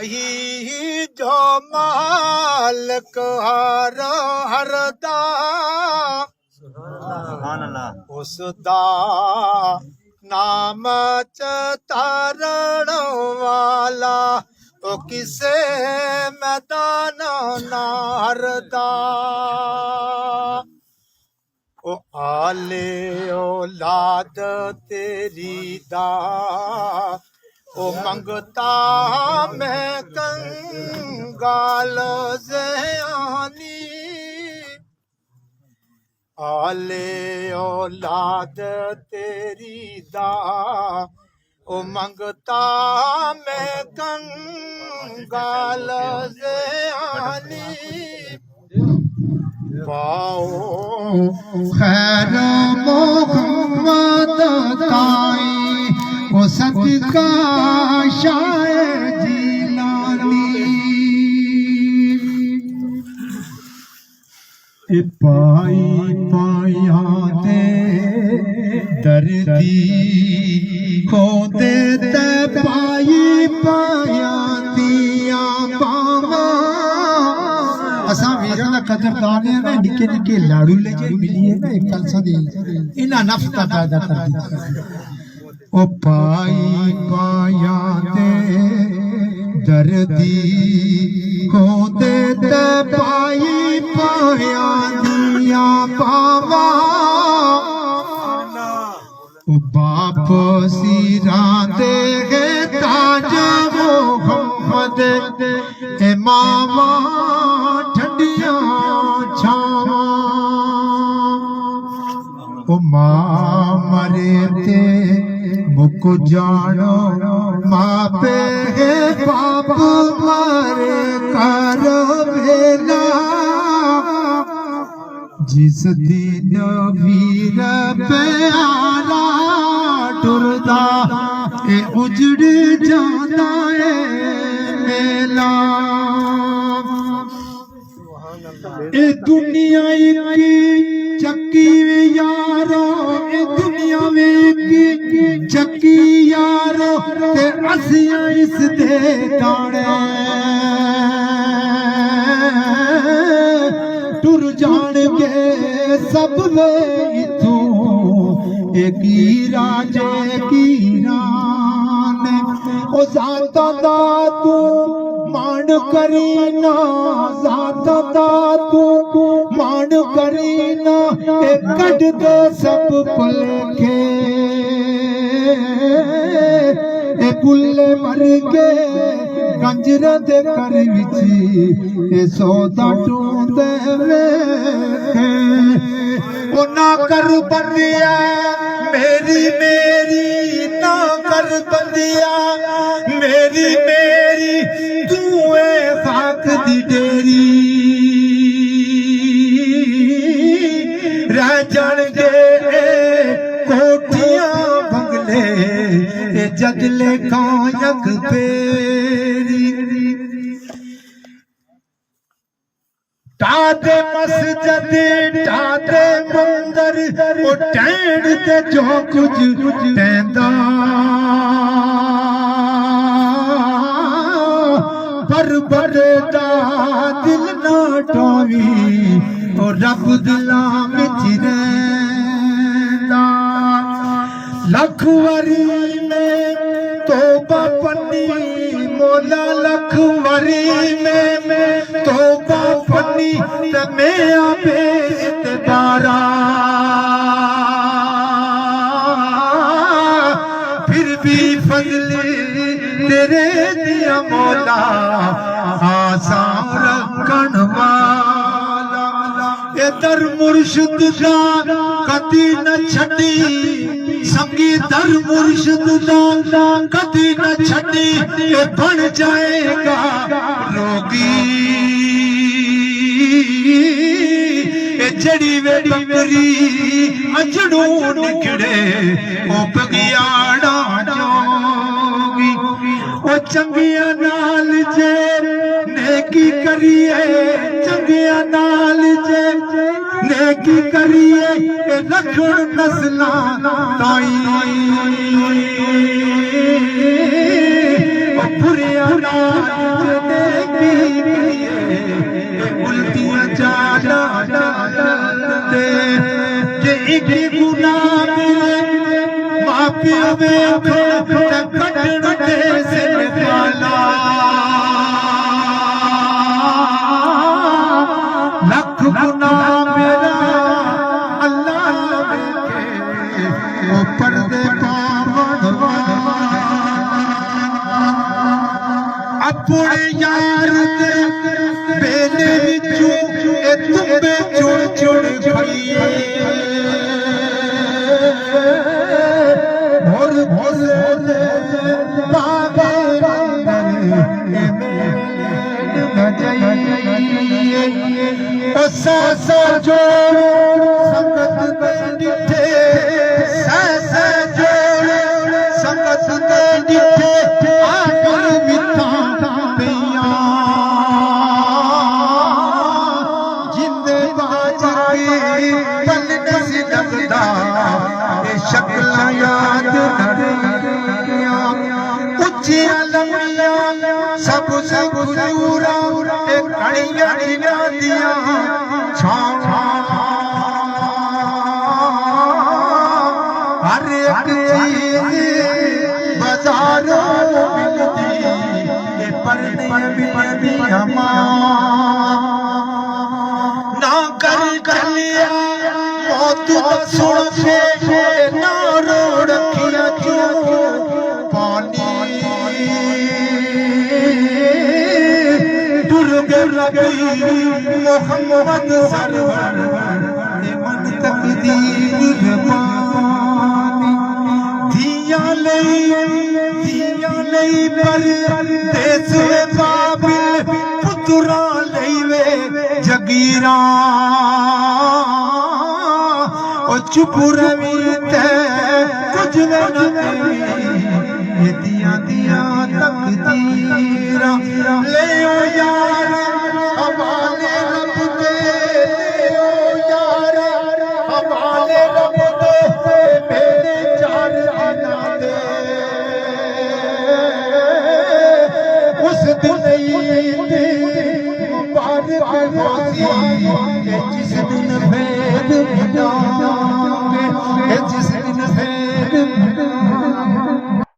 ही जो मालिक हरदा उसदा नाम चतारण वाला ओ किसे मैदान ना हरदा ओ आले औलाद तेरी दा ओ मंगता मैं कंगाल ज़यानी आले औलाद तेरी दा ओ मंगता मैं कंगाल ज़यानी पाओ खैर मोहम्मद ताई ओ सदका शाह जिलानी पाई पाया दे दर्दी को देते पाई पाया दिया बावा असा वीरां दा कदरदान है ना निके निके लाड़ू ले जे मिलिए ना एक कलसा दी इना नफता पैदा कर दी ओ पाई पाया दे दर्दी को देते पाई पाया दिया बावा ओ बाप सिरा दे ताज मोहम्मद ए मामा ठंडिया छावा ओ मां मरे ते मुक जानो मां पे बाप मरे कर बेला जिस दिन वीर प्यारा टुरदा ए उजड़ जाता है मेला ए दुनिया की चक्की यारो ए दुनिया में की चक्की यारो ते असियां इस दे दाने टुर जाणगे सब वे इथों एक राजे की रान ओ जाता दा तू मान करीना जाता दा तू मान करीना ए कट दे सब पुलखे ए कुल्ले मर के कंजर दे कर विच ए सौदा टूंदे वेखे ओ ना कर बंदिया मेरी मेरी ना कर बंदिया मेरी मेरी तू ए खाक दी डेरी रह जाणगे कोठियां बंगले ए जगले कायक पेरी टादे मस्जिद टादे मंदिर ओ टैंड ते जो कुछ टैंदा पर बड़दा दिल ना टोवी ओ रब दिला विच रहिंदा लख वरी में तौबा पन्नी मौला लख वरी में तौबा पन्नी ते मैं आपे इतबारा फिर भी फजल तेरे दिया मौला आसान रखण वाला ए दर मुर्शिद दा कदी न छड़ी संगी दर मुर्शिद दा कदी न छड़ी ए बन जाएगा रोगी ए जड़ी वे बकरी अजड़ू निकड़े ओ बगियाड़ा जोगी ओ चंगिया नाल जे नेकी करिए चंगिया नाल जे नेकी करिए रखण नस्ला ताई बुरिया उल्टियां जाना दे जे एक गुनाह मिले मां प्यो वेखो ते कटण दे सिर काला लख गुनाह मेरा अल्लाह वेखे ओ पर्दे पावण अपने यार दे बेले विचों ए तुम्बे चुड़ चुड़ खड़िए मोर भोले बाबे अंदर न जाइए ओ सा जो संगत डिठे सा जोड़ संगत डिठे आकर मिठा पिया जिंदे बाज के पल नसी लगदा ए शक्ल याद नड़िया उच्ची लंबिया सब जूरा ए कड़िया दिया हर एक चीज बाजारों मिलती ये पढ़ने भी ना कर चलिया मौत सुन के ना रो रखिया जो पानी दुर्ग लगी मोहम्मद सरवर मन तकदीर पानी दिया लई पर देस बाबिल पुत्रा लई वे जगीरा ओ चुप रवी ते कुछ न ये दिया तकदीरा ले ओ यार हवाले रब दे ले ओ यार हवाले रब दे मेरे चार आना दे उस दिन मुबारक होती जिस दिन भेद मिलांगे जिस